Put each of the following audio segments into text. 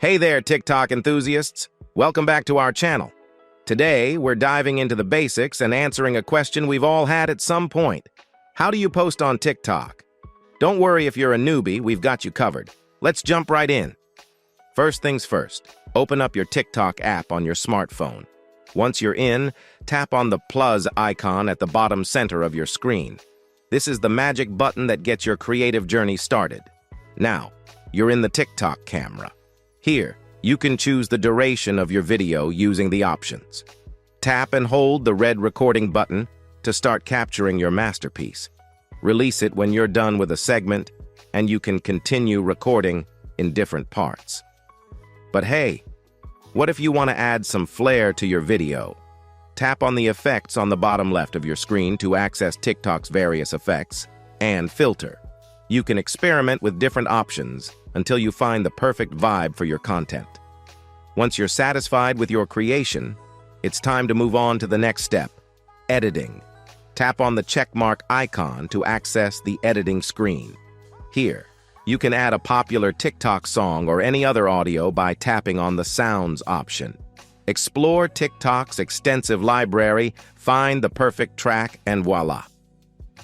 Hey there, TikTok enthusiasts! Welcome back to our channel. Today, we're diving into the basics and answering a question we've all had at some point. How do you post on TikTok? Don't worry if you're a newbie, we've got you covered. Let's jump right in. First things first, open up your TikTok app on your smartphone. Once you're in, tap on the plus icon at the bottom center of your screen. This is the magic button that gets your creative journey started. Now, you're in the TikTok camera. Here, you can choose the duration of your video using the options. Tap and hold the red recording button to start capturing your masterpiece. Release it when you're done with a segment, and you can continue recording in different parts. But hey, what if you want to add some flair to your video? Tap on the effects on the bottom left of your screen to access TikTok's various effects and filter. You can experiment with different options until you find the perfect vibe for your content. Once you're satisfied with your creation, it's time to move on to the next step, editing. Tap on the checkmark icon to access the editing screen. Here, you can add a popular TikTok song or any other audio by tapping on the Sounds option. Explore TikTok's extensive library, find the perfect track, and voila!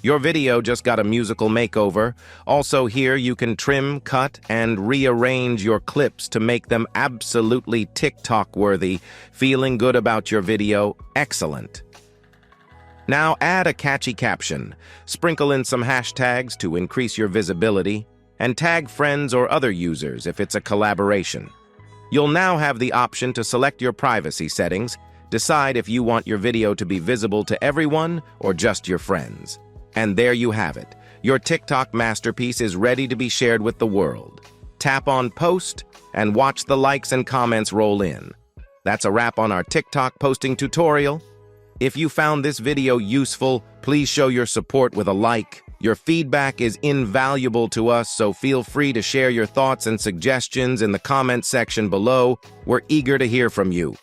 Your video just got a musical makeover. Also here, you can trim, cut, and rearrange your clips to make them absolutely TikTok-worthy. Feeling good about your video? Excellent! Now add a catchy caption, sprinkle in some hashtags to increase your visibility, and tag friends or other users if it's a collaboration. You'll now have the option to select your privacy settings, decide if you want your video to be visible to everyone or just your friends. And there you have it. Your TikTok masterpiece is ready to be shared with the world. Tap on post and watch the likes and comments roll in. That's a wrap on our TikTok posting tutorial. If you found this video useful, please show your support with a like. Your feedback is invaluable to us, so feel free to share your thoughts and suggestions in the comment section below. We're eager to hear from you.